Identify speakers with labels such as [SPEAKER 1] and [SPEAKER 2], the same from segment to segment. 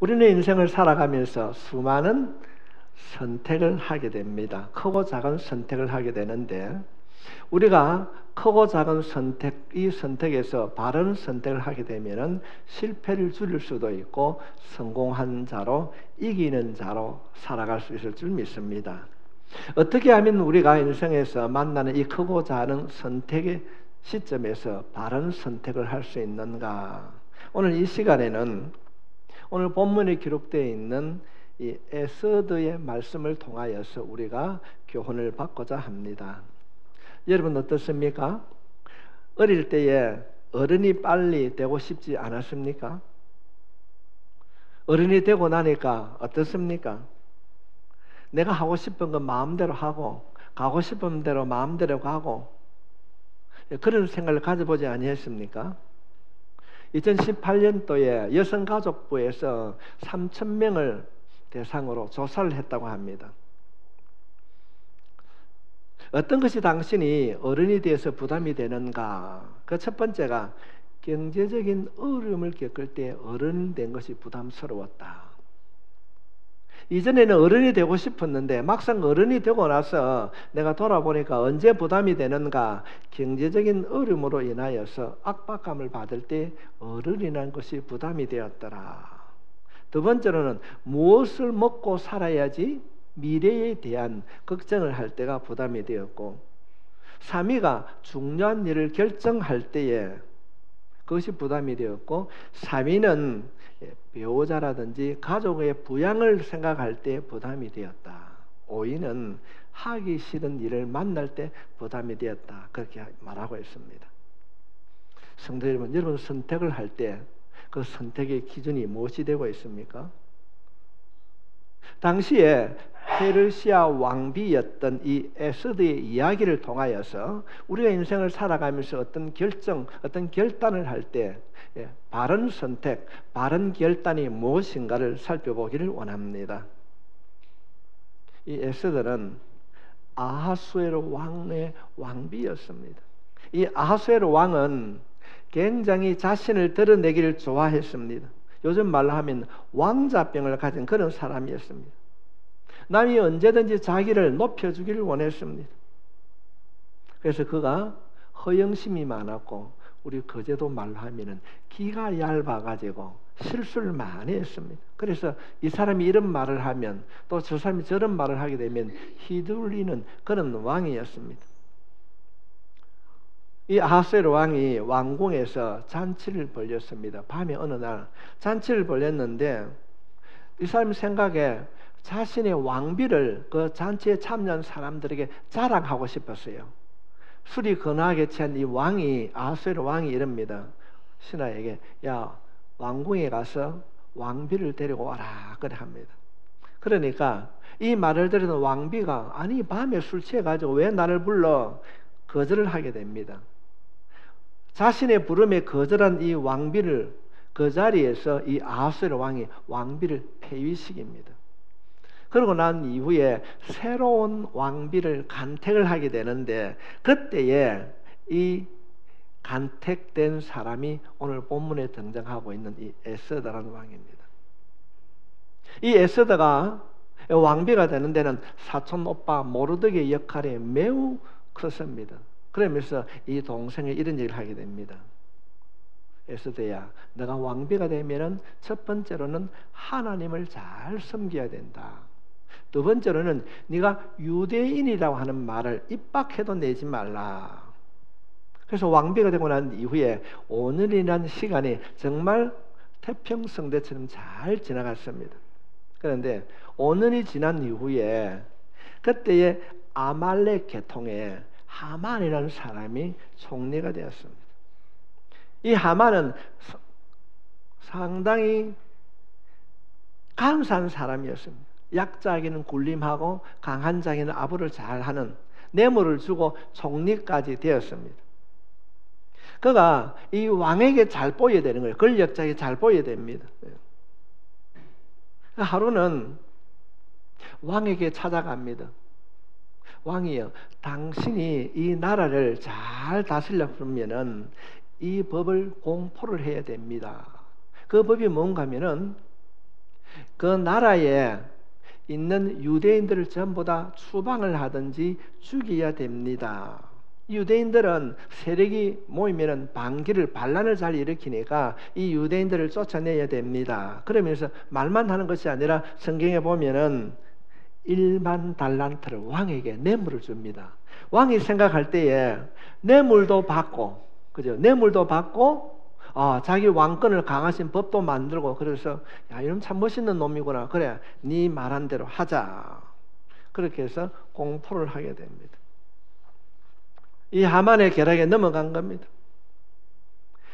[SPEAKER 1] 우리는 인생을 살아가면서 수많은 선택을 하게 됩니다. 크고 작은 선택을 하게 되는데 우리가 크고 작은 선택, 이 선택에서 바른 선택을 하게 되면 실패를 줄일 수도 있고 성공한 자로, 이기는 자로 살아갈 수 있을 줄 믿습니다. 어떻게 하면 우리가 인생에서 만나는 이 크고 작은 선택의 시점에서 바른 선택을 할 수 있는가? 오늘 이 시간에는 오늘 본문에 기록되어 있는 이 에스더의 말씀을 통하여서 우리가 교훈을 받고자 합니다. 여러분 어떻습니까? 어릴 때에 어른이 빨리 되고 싶지 않았습니까? 어른이 되고 나니까 어떻습니까? 내가 하고 싶은 건 마음대로 하고 가고 싶은 대로 마음대로 가고 그런 생각을 가져보지 아니했습니까? 2018년도에 여성가족부에서 3,000명을 대상으로 조사를 했다고 합니다. 어떤 것이 당신이 어른이 되어서 부담이 되는가? 그 첫 번째가 경제적인 어려움을 겪을 때 어른 된 것이 부담스러웠다. 이전에는 어른이 되고 싶었는데 막상 어른이 되고 나서 내가 돌아보니까 언제 부담이 되는가? 경제적인 어려움으로 인하여서 압박감을 받을 때 어른이라는 것이 부담이 되었더라. 두 번째로는 무엇을 먹고 살아야지 미래에 대한 걱정을 할 때가 부담이 되었고, 3위가 중요한 일을 결정할 때에 그것이 부담이 되었고, 3위는 배우자라든지 가족의 부양을 생각할 때 부담이 되었다. 5위는 하기 싫은 일을 만날 때 부담이 되었다. 그렇게 말하고 있습니다. 성도 여러분, 여러분 선택을 할 때 그 선택의 기준이 무엇이 되고 있습니까? 당시에 페르시아 왕비였던 이 에스더의 이야기를 통하여서 우리가 인생을 살아가면서 어떤 결정, 어떤 결단을 할 때 바른 선택, 바른 결단이 무엇인가를 살펴보기를 원합니다. 이 에스더는 아하수에로 왕의 왕비였습니다. 이 아하수에로 왕은 굉장히 자신을 드러내기를 좋아했습니다. 요즘 말로 하면 왕자병을 가진 그런 사람이었습니다. 남이 언제든지 자기를 높여주기를 원했습니다. 그래서 그가 허영심이 많았고, 우리 거제도 말로 하면은 기가 얇아가지고 실수를 많이 했습니다. 그래서 이 사람이 이런 말을 하면 또 저 사람이 저런 말을 하게 되면 휘둘리는 그런 왕이었습니다. 이 아하수에로 왕이 왕궁에서 잔치를 벌였습니다. 밤에 어느 날 잔치를 벌였는데 이 사람 생각에 자신의 왕비를 그 잔치에 참여한 사람들에게 자랑하고 싶었어요. 술이 거나하게 취한 이 왕이, 아하수에로 왕이 이럽니다. 신하에게, 야, 왕궁에 가서 왕비를 데리고 와라, 그래 합니다. 그러니까 이 말을 들은 왕비가, 아니 밤에 술 취해가지고 왜 나를 불러? 거절을 하게 됩니다. 자신의 부름에 거절한 이 왕비를, 그 자리에서 이 아하수에로 왕이 왕비를 폐위시킵니다. 그러고 난 이후에 새로운 왕비를 간택을 하게 되는데, 그때에 이 간택된 사람이 오늘 본문에 등장하고 있는 이 에스더라는 왕입니다. 이 에스더가 왕비가 되는 데는 사촌 오빠 모르드게의 역할이 매우 컸습니다. 그러면서 이 동생이 이런 얘기를 하게 됩니다. 에스더야, 너가 왕비가 되면은 첫 번째로는 하나님을 잘 섬겨야 된다. 두 번째로는 네가 유대인이라고 하는 말을 입 밖에도 내지 말라. 그래서 왕비가 되고 난 이후에 5년이라는 시간이 정말 태평성대처럼 잘 지나갔습니다. 그런데 5년이 지난 이후에 그때의 아말렉 계통에 하만이라는 사람이 총리가 되었습니다. 이 하만은 상당히 감사한 사람이었습니다. 약자에게는 굴림하고 강한 자에게는 아부를 잘하는, 뇌물을 주고 총리까지 되었습니다. 그가 이 왕에게 잘 보여야 되는 거예요. 권력자에게 잘 보여야 됩니다. 하루는 왕에게 찾아갑니다. 왕이여, 당신이 이 나라를 잘 다스리려면 이 법을 공포를 해야 됩니다. 그 법이 뭔가 하면은 그 나라에 있는 유대인들을 전부 다 추방을 하든지 죽여야 됩니다. 유대인들은 세력이 모이면 반란을 잘 일으키니까 이 유대인들을 쫓아내야 됩니다. 그러면서 말만 하는 것이 아니라 성경에 보면은 1만 달란트를 왕에게 뇌물을 줍니다. 왕이 생각할 때에 뇌물도 받고, 그죠? 뇌물도 받고, 자기 왕권을 강하신 법도 만들고, 그래서 야, 이놈 참 멋있는 놈이구나. 그래, 네 말한 대로 하자. 그렇게 해서 공포를 하게 됩니다. 이 하만의 계략에 넘어간 겁니다.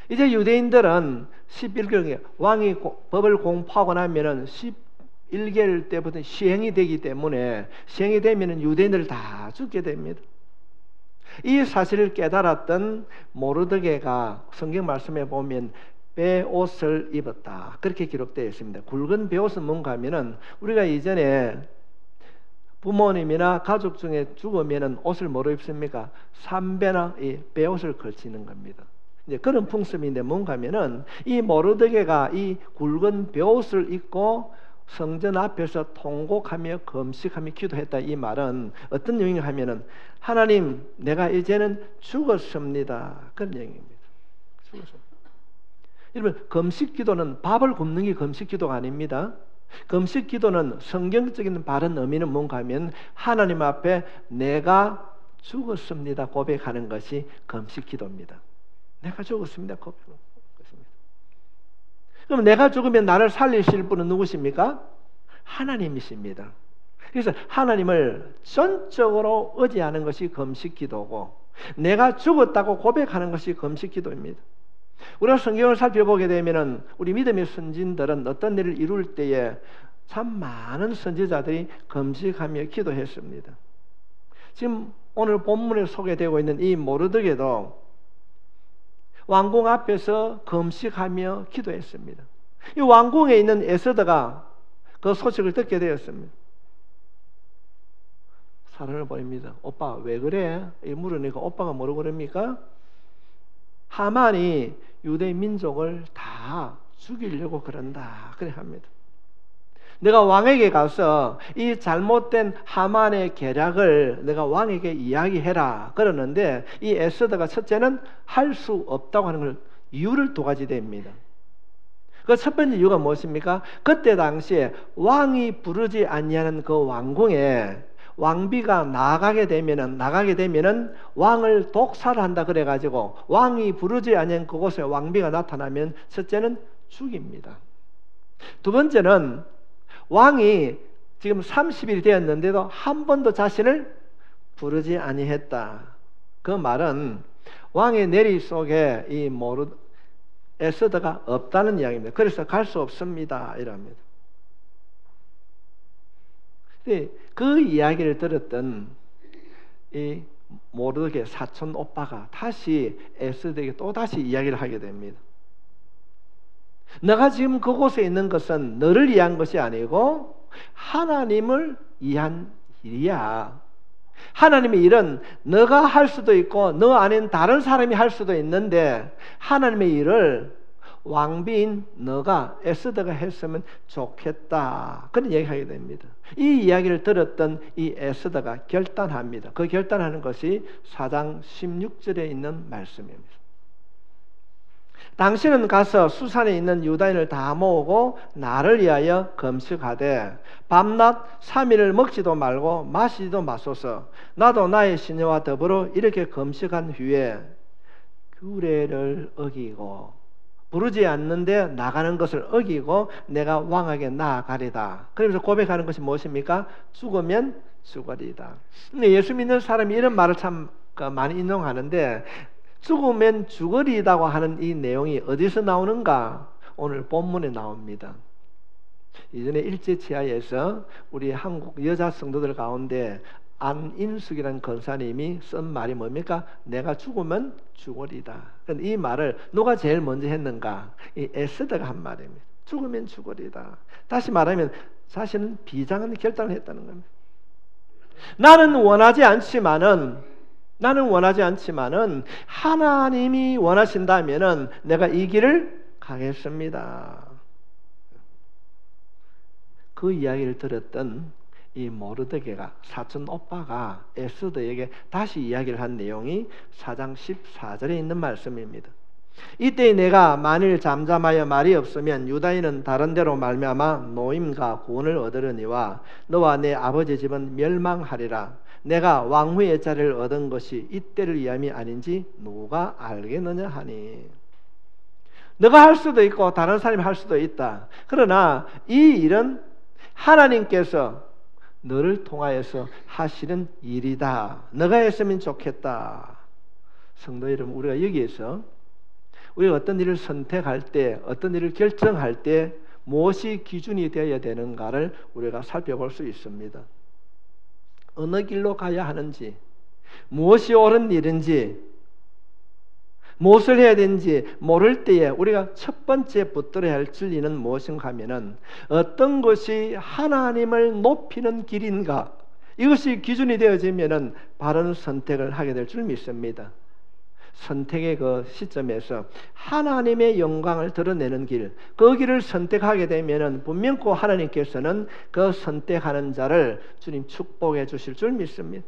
[SPEAKER 1] 이제 유대인들은 11개월, 왕이 법을 공포하고 나면은 11개월 때부터 시행이 되기 때문에, 시행이 되면은 유대인들 다 죽게 됩니다. 이 사실을 깨달았던 모르드게가 성경 말씀에 보면 베옷을 입었다, 그렇게 기록되어 있습니다. 굵은 베옷은 뭔가 하면은, 우리가 이전에 부모님이나 가족 중에 죽으면은 옷을 뭐로 입습니까? 삼배나 이 베옷을 걸치는 겁니다. 이제 그런 풍습인데 뭔가 하면은, 이 모르드게가 이 굵은 베옷을 입고 성전 앞에서 통곡하며 금식하며 기도했다, 이 말은 어떤 의미가 하면은, 하나님, 내가 이제는 죽었습니다, 그런 얘기입니다. 죽었습니다. 여러분, 금식 기도는 밥을 굶는 게 금식 기도가 아닙니다. 금식 기도는 성경적인 바른 의미는 뭔가 하면, 하나님 앞에 내가 죽었습니다 고백하는 것이 금식 기도입니다. 내가 죽었습니다 고백하는 것입니다. 그럼 내가 죽으면 나를 살리실 분은 누구십니까? 하나님이십니다. 그래서 하나님을 전적으로 의지하는 것이 금식 기도고, 내가 죽었다고 고백하는 것이 금식 기도입니다. 우리가 성경을 살펴보게 되면은 우리 믿음의 선진들은 어떤 일을 이룰 때에 참 많은 선지자들이 금식하며 기도했습니다. 지금 오늘 본문에 소개되고 있는 이 모르드게도 왕궁 앞에서 금식하며 기도했습니다. 이 왕궁에 있는 에스더가 그 소식을 듣게 되었습니다. 사람을 보냅니다. 오빠 왜 그래? 물으니까 오빠가 뭐라고 그럽니까? 하만이 유대 민족을 다 죽이려고 그런다, 그래 합니다. 내가 왕에게 가서 이 잘못된 하만의 계략을 내가 왕에게 이야기해라 그러는데, 이 에스더가 첫째는 할 수 없다고 하는 걸 이유를 두 가지 됩니다. 그 첫 번째 이유가 무엇입니까? 그때 당시에 왕이 부르지 아니하는 그 왕궁에 왕비가 나가게 되면은 왕을 독살한다 그래가지고, 왕이 부르지 아니한 그곳에 왕비가 나타나면 첫째는 죽입니다. 두 번째는 왕이 지금 30일이 되었는데도 한 번도 자신을 부르지 아니했다. 그 말은 왕의 내리 속에 이 에스더가 없다는 이야기입니다. 그래서 갈 수 없습니다 이랍니다. 그 이야기를 들었던 이 모르드게 사촌 오빠가 다시 에스더에게 또 다시 이야기를 하게 됩니다. 너가 지금 그곳에 있는 것은 너를 위한 것이 아니고 하나님을 위한 일이야. 하나님의 일은 너가 할 수도 있고 너 아닌 다른 사람이 할 수도 있는데, 하나님의 일을 왕비인 너가 에스더가 했으면 좋겠다, 그런 얘기하게 됩니다. 이 이야기를 들었던 이 에스더가 결단합니다. 그 결단하는 것이 4장 16절에 있는 말씀입니다. 당신은 가서 수산에 있는 유다인을 다 모으고 나를 위하여 금식하되 밤낮 3일을 먹지도 말고 마시지도 마소서. 나도 나의 시녀와 더불어 이렇게 금식한 후에 규례를 어기고, 부르지 않는데 나가는 것을 어기고 내가 왕에게 나아가리다. 그러면서 고백하는 것이 무엇입니까? 죽으면 죽으리다. 근데 예수 믿는 사람이 이런 말을 참 많이 인용하는데, 죽으면 죽으리다고 하는 이 내용이 어디서 나오는가? 오늘 본문에 나옵니다. 이전에 일제치하에서 우리 한국 여자 성도들 가운데 안인숙이라는 권사님이 쓴 말이 뭡니까? 내가 죽으면 죽으리다. 그런데 이 말을 누가 제일 먼저 했는가? 이 에스더가 한 말입니다. 죽으면 죽으리다. 다시 말하면 자신은 비장한 결단을 했다는 겁니다. 나는 원하지 않지만은 하나님이 원하신다면은 내가 이 길을 가겠습니다. 그 이야기를 들었던 이 모르드게가 사촌 오빠가 에스더에게 다시 이야기를 한 내용이 4장 14절에 있는 말씀입니다. 이때 내가 만일 잠잠하여 말이 없으면 유다인은 다른 데로 말미암아 노임과 구원을 얻으려니와 너와 내 아버지 집은 멸망하리라. 내가 왕후의 자리를 얻은 것이 이때를 위함이 아닌지 누가 알겠느냐 하니. 너가 할 수도 있고 다른 사람이 할 수도 있다. 그러나 이 일은 하나님께서 너를 통하여서 하시는 일이다. 너가 했으면 좋겠다. 성도 여러분, 우리가 여기에서 우리가 어떤 일을 선택할 때, 어떤 일을 결정할 때 무엇이 기준이 되어야 되는가를 우리가 살펴볼 수 있습니다. 어느 길로 가야 하는지, 무엇이 옳은 일인지, 무엇을 해야 되는지 모를 때에 우리가 첫 번째 붙들어야 할 진리는 무엇인가 하면은 어떤 것이 하나님을 높이는 길인가, 이것이 기준이 되어지면은 바른 선택을 하게 될 줄 믿습니다. 선택의 그 시점에서 하나님의 영광을 드러내는 길, 그 길을 선택하게 되면은 분명코 하나님께서는 그 선택하는 자를 주님 축복해 주실 줄 믿습니다.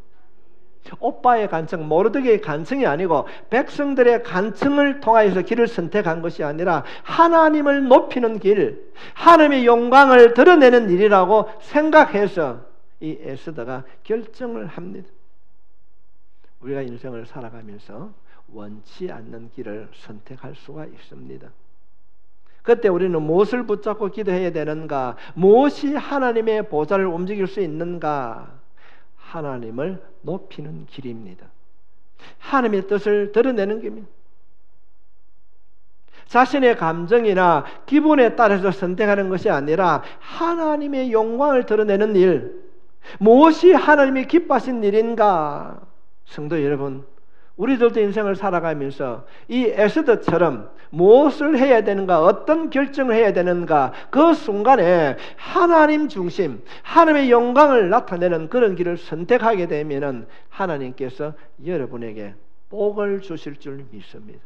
[SPEAKER 1] 오빠의 간청, 모르드게의 간청이 아니고 백성들의 간청을 통하여서 길을 선택한 것이 아니라 하나님을 높이는 길, 하나님의 영광을 드러내는 일이라고 생각해서 이 에스더가 결정을 합니다. 우리가 인생을 살아가면서 원치 않는 길을 선택할 수가 있습니다. 그때 우리는 무엇을 붙잡고 기도해야 되는가? 무엇이 하나님의 보좌를 움직일 수 있는가? 하나님을 높이는 길입니다. 하나님의 뜻을 드러내는 길입니다. 자신의 감정이나 기분에 따라서 선택하는 것이 아니라 하나님의 영광을 드러내는 일, 무엇이 하나님이 기뻐하신 일인가? 성도 여러분, 우리들도 인생을 살아가면서 이 에스더처럼 무엇을 해야 되는가, 어떤 결정을 해야 되는가, 그 순간에 하나님 중심, 하나님의 영광을 나타내는 그런 길을 선택하게 되면 하나님께서 여러분에게 복을 주실 줄 믿습니다.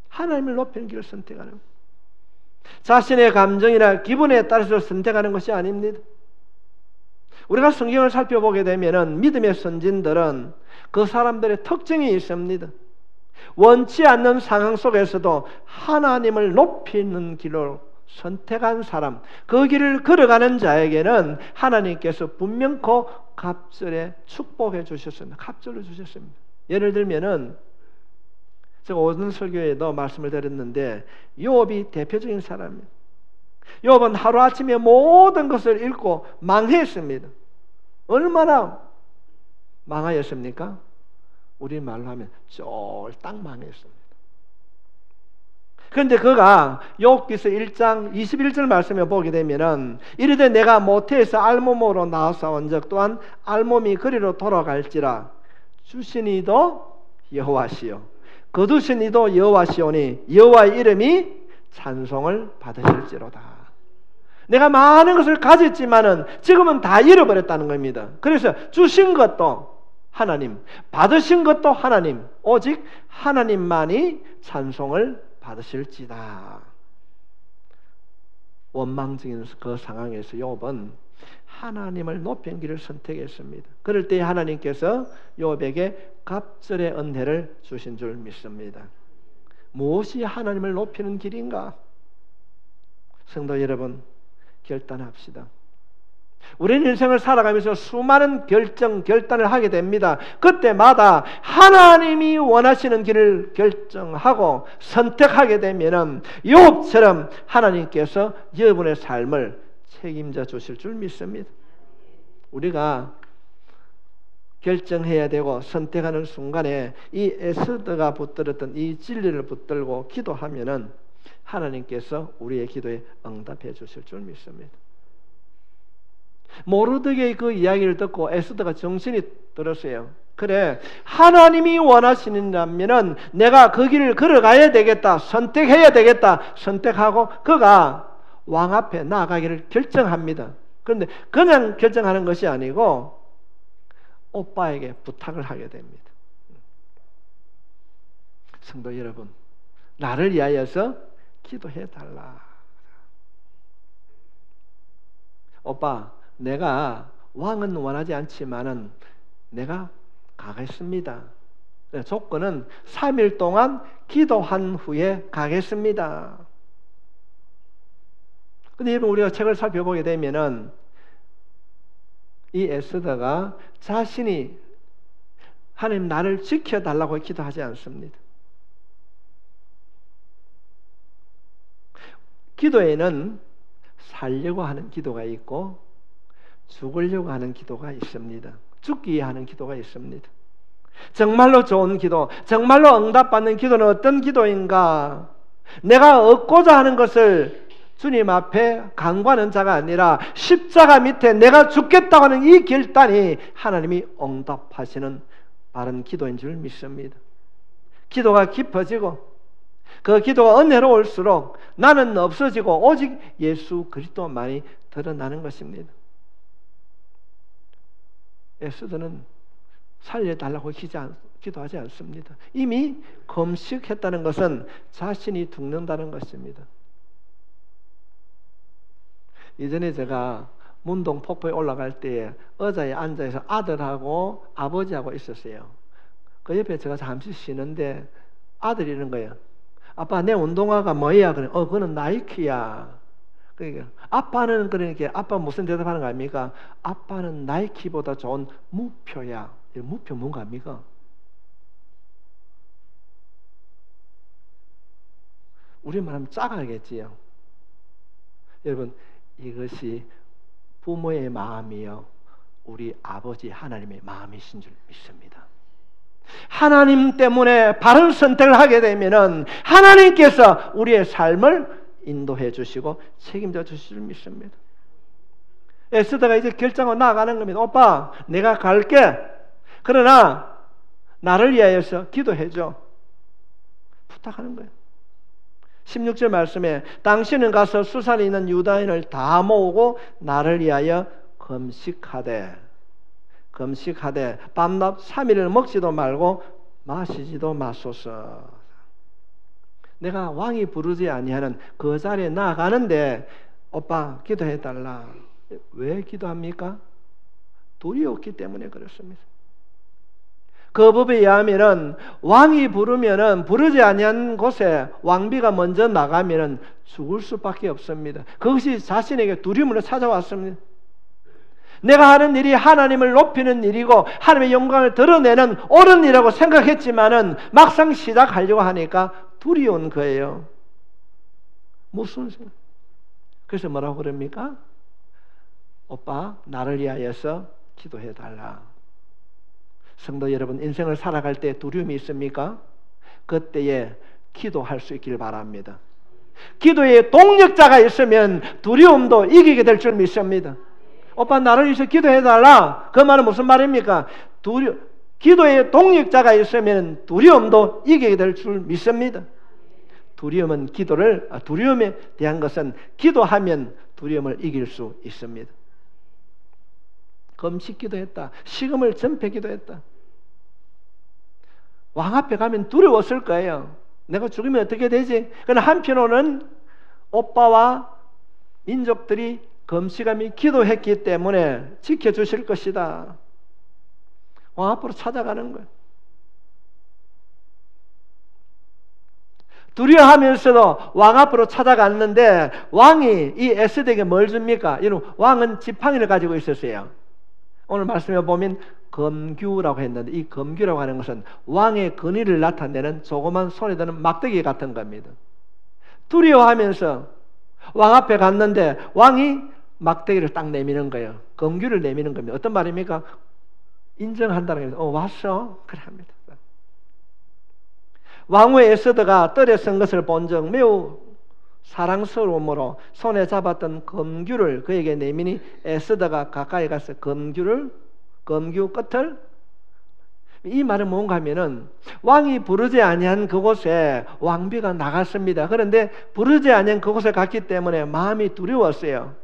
[SPEAKER 1] 하나님을 높이는 길을 선택하는, 자신의 감정이나 기분에 따라서 선택하는 것이 아닙니다. 우리가 성경을 살펴보게 되면 믿음의 선진들은 그 사람들의 특징이 있습니다. 원치 않는 상황 속에서도 하나님을 높이는 길로 선택한 사람, 그 길을 걸어가는 자에게는 하나님께서 분명코 갑절에 축복해 주셨습니다. 갑절을 주셨습니다. 예를 들면은 제가 오늘 설교에도 말씀을 드렸는데 욥이 대표적인 사람이에요. 욥은 하루아침에 모든 것을 잃고 망했습니다. 얼마나 망하였습니까? 우리 말로 하면 쫄딱 망했습니다. 그런데 그가 욥기서 1장 21절 말씀에 보게 되면은 이르되 내가 모태에서 알몸으로 나와서온즉 또한 알몸이 그리로 돌아갈지라 주신 이도 여호와시요 거두신 이도 여호와시오니 여호와의 이름이 찬송을 받으실지로다. 내가 많은 것을 가졌지만은 지금은 다 잃어버렸다는 겁니다. 그래서 주신 것도 하나님, 받으신 것도 하나님, 오직 하나님만이 찬송을 받으실지다. 원망적인 그 상황에서 욥은 하나님을 높인 길을 선택했습니다. 그럴 때 하나님께서 욥에게 갑절의 은혜를 주신 줄 믿습니다. 무엇이 하나님을 높이는 길인가? 성도 여러분, 결단합시다. 우리는 인생을 살아가면서 수많은 결단을 하게 됩니다. 그때마다 하나님이 원하시는 길을 결정하고 선택하게 되면은 욥처럼 하나님께서 여러분의 삶을 책임져 주실 줄 믿습니다. 우리가 결정해야 되고 선택하는 순간에 이 에스더가 붙들었던 이 진리를 붙들고 기도하면은 하나님께서 우리의 기도에 응답해 주실 줄 믿습니다. 모르드게의 그 이야기를 듣고 에스더가 정신이 들었어요. 그래, 하나님이 원하시는다면은 내가 그 길을 걸어가야 되겠다, 선택해야 되겠다, 선택하고 그가 왕 앞에 나아가기를 결정합니다. 그런데 그냥 결정하는 것이 아니고 오빠에게 부탁을 하게 됩니다. 성도 여러분, 나를 위하여서 기도해 달라. 오빠, 내가 왕은 원하지 않지만은 내가 가겠습니다. 조건은 3일 동안 기도한 후에 가겠습니다. 근데 여러분, 우리가 책을 살펴보게 되면은 이 에스더가 자신이 하나님 나를 지켜달라고 기도하지 않습니다. 기도에는 살려고 하는 기도가 있고 죽으려고 하는 기도가 있습니다. 죽기 위해 하는 기도가 있습니다. 정말로 좋은 기도, 정말로 응답받는 기도는 어떤 기도인가? 내가 얻고자 하는 것을 주님 앞에 간구하는 자가 아니라 십자가 밑에 내가 죽겠다고 하는 이 결단이 하나님이 응답하시는 바른 기도인 줄 믿습니다. 기도가 깊어지고 그 기도가 은혜로울수록 나는 없어지고 오직 예수 그리스도만이 드러나는 것입니다. 에스더는 살려달라고 기도하지 않습니다. 이미 금식했다는 것은 자신이 죽는다는 것입니다. 예전에 제가 문동 폭포에 올라갈 때에 의자에 앉아서 아들하고 아버지하고 있었어요. 그 옆에 제가 잠시 쉬는데 아들이 이러는 거예요. 아빠, 내 운동화가 뭐야? 그래. 그거는 나이키야. 그러니까 아빠는, 그러니까 아빠 무슨 대답하는 거 아닙니까? 아빠는 나이키보다 좋은 무표야. 무표 뭔가 아닙니까? 우리만 하면 작아야겠지요. 여러분, 이것이 부모의 마음이요, 우리 아버지 하나님의 마음이신 줄 믿습니다. 하나님 때문에 바른 선택을 하게 되면은 하나님께서 우리의 삶을 인도해 주시고 책임져 주실 줄 믿습니다. 에스더가 이제 결정하고 나아가는 겁니다. 오빠, 내가 갈게. 그러나 나를 위하여서 기도해줘. 부탁하는 거예요. 16절 말씀에 당신은 가서 수산에 있는 유다인을 다 모으고 나를 위하여 금식하되 밤낮 3일을 먹지도 말고 마시지도 마소서. 내가 왕이 부르지 아니하는 그 자리에 나아가는데 오빠 기도해달라. 왜 기도합니까? 두려웠기 때문에 그렇습니다. 그 법에 의하면은 왕이 부르면은 부르지 아니한 곳에 왕비가 먼저 나가면은 죽을 수밖에 없습니다. 그것이 자신에게 두려움으로 찾아왔습니다. 내가 하는 일이 하나님을 높이는 일이고 하나님의 영광을 드러내는 옳은 일이라고 생각했지만은 막상 시작하려고 하니까 두려운 거예요. 무슨 생각? 그래서 뭐라고 그럽니까? 오빠, 나를 위하여서 기도해달라. 성도 여러분, 인생을 살아갈 때 두려움이 있습니까? 그때에 기도할 수 있길 바랍니다. 기도에 동력자가 있으면 두려움도 이기게 될 줄 믿습니다. 오빠, 나를 위해서 기도해달라. 그 말은 무슨 말입니까? 기도에 동력자가 있으면 두려움도 이기게 될 줄 믿습니다. 두려움에 대한 것은 기도하면 두려움을 이길 수 있습니다. 금식 기도했다. 식음을 전폐 기도했다. 왕 앞에 가면 두려웠을 거예요. 내가 죽으면 어떻게 되지? 그러나 한편으로는 오빠와 민족들이 금식하며 기도했기 때문에 지켜주실 것이다. 왕 앞으로 찾아가는 거예요. 두려워하면서도 왕 앞으로 찾아갔는데 왕이 이 에스더에게 뭘 줍니까? 여러분, 왕은 지팡이를 가지고 있었어요. 오늘 말씀에 보면 검규라고 했는데 이 검규라고 하는 것은 왕의 권위를 나타내는 조그만 손에 드는 막대기 같은 겁니다. 두려워하면서 왕 앞에 갔는데 왕이 막대기를 딱 내미는 거예요. 검규를 내미는 겁니다. 어떤 말입니까? 인정한다는 겁니다. 왔어? 그래 합니다. 왕후의 에스더가 뜰에 선 것을 본 적 매우 사랑스러움으로 손에 잡았던 검규를 그에게 내미니 에스더가 가까이 가서 검규 끝을, 이 말은 뭔가 하면은 왕이 부르지 아니한 그곳에 왕비가 나갔습니다. 그런데 부르지 아니한 그곳에 갔기 때문에 마음이 두려웠어요.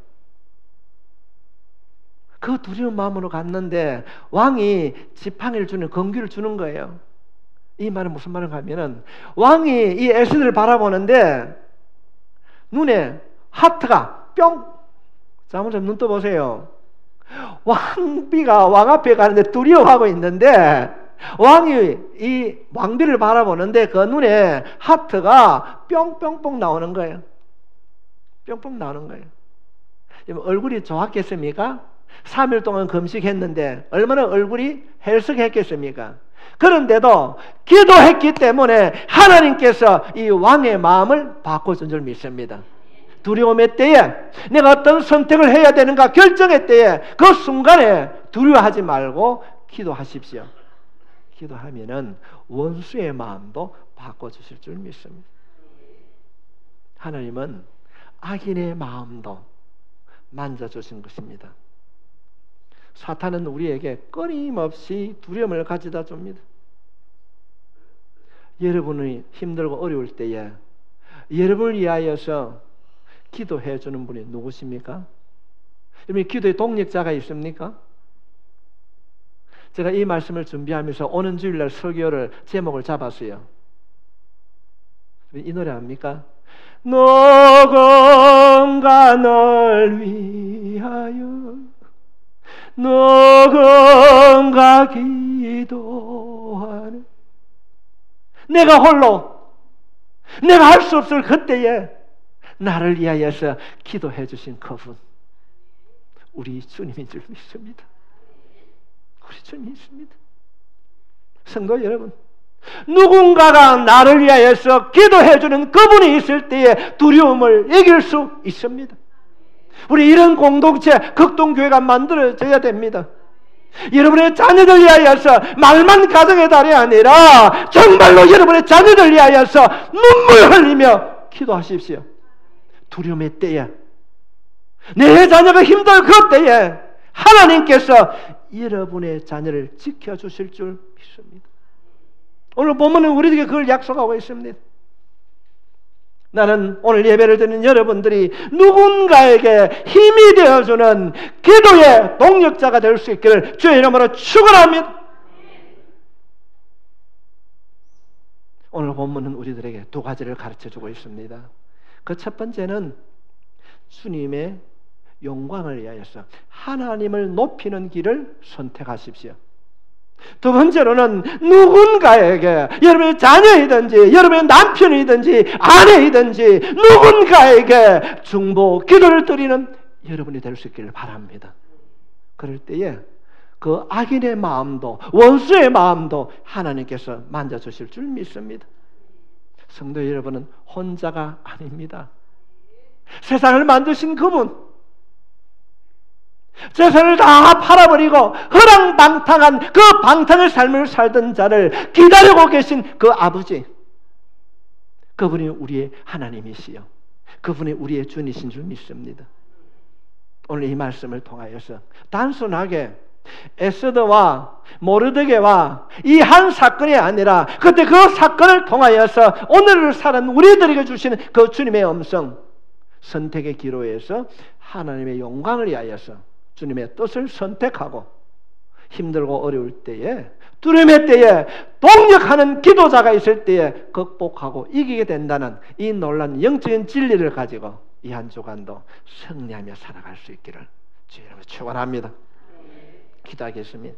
[SPEAKER 1] 그 두려운 마음으로 갔는데 왕이 지팡이를 주는 검규를 주는 거예요. 이 말은 무슨 말인가 하면은 왕이 이 에스더를 바라보는데 눈에 하트가 뿅 장모님 눈 떠보세요. 왕비가 왕 앞에 가는데 두려워하고 있는데 왕이 이 왕비를 바라보는데 그 눈에 하트가 뿅뿅뿅 나오는 거예요. 뿅뿅 나오는 거예요. 얼굴이 좋았겠습니까? 3일 동안 금식했는데 얼마나 얼굴이 헬쓱했겠습니까? 그런데도 기도했기 때문에 하나님께서 이 왕의 마음을 바꿔준 줄 믿습니다. 두려움의 때에 내가 어떤 선택을 해야 되는가 결정의 때에 그 순간에 두려워하지 말고 기도하십시오. 기도하면은 원수의 마음도 바꿔주실 줄 믿습니다. 하나님은 악인의 마음도 만져주신 것입니다. 사탄은 우리에게 끊임없이 두려움을 가져다 줍니다. 여러분이 힘들고 어려울 때에 여러분을 위하여서 기도해 주는 분이 누구십니까? 여러분 기도의 동력자가 있습니까? 제가 이 말씀을 준비하면서 오는 주일날 설교를 제목을 잡았어요. 이 노래 압니까? 누군가 널 위하여 누군가 기도하네. 내가 홀로 내가 할 수 없을 그때에 나를 위하여서 기도해 주신 그분 우리 주님인 줄 믿습니다. 우리 주님이 있습니다. 성도 여러분, 누군가가 나를 위하여서 기도해 주는 그분이 있을 때에 두려움을 이길 수 있습니다. 우리 이런 공동체 극동교회가 만들어져야 됩니다. 여러분의 자녀들 위하여서 말만 가정의 달이 아니라 정말로 여러분의 자녀들 위하여서 눈물 흘리며 기도하십시오. 두려움의 때에 내 자녀가 힘들 그 때에 하나님께서 여러분의 자녀를 지켜주실 줄 믿습니다. 오늘 본문은 우리에게 그걸 약속하고 있습니다. 나는 오늘 예배를 드리는 여러분들이 누군가에게 힘이 되어주는 기도의 동력자가 될 수 있기를 주의 이름으로 축원합니다. 오늘 본문은 우리들에게 두 가지를 가르쳐주고 있습니다. 그 첫 번째는 주님의 영광을 위하여서 하나님을 높이는 길을 선택하십시오. 두 번째로는 누군가에게 여러분의 자녀이든지 여러분의 남편이든지 아내이든지 누군가에게 중보 기도를 드리는 여러분이 될 수 있기를 바랍니다. 그럴 때에 그 악인의 마음도 원수의 마음도 하나님께서 만져주실 줄 믿습니다. 성도 여러분은 혼자가 아닙니다. 세상을 만드신 그분, 재산을 다 팔아버리고 허랑방탕한 그 방탕의 삶을 살던 자를 기다리고 계신 그 아버지, 그분이 우리의 하나님이시요 그분이 우리의 주님이신 줄 믿습니다. 오늘 이 말씀을 통하여서 단순하게 에스더와 모르드게와 이 한 사건이 아니라 그때 그 사건을 통하여서 오늘을 사는 우리들에게 주시는 그 주님의 음성, 선택의 기로에서 하나님의 영광을 위하여서 주님의 뜻을 선택하고 힘들고 어려울 때에 두려움의 때에 동력하는 기도자가 있을 때에 극복하고 이기게 된다는 이 놀라운 영적인 진리를 가지고 이 한 주간도 승리하며 살아갈 수 있기를 주의 이름으로 축원합니다. 기도하겠습니다.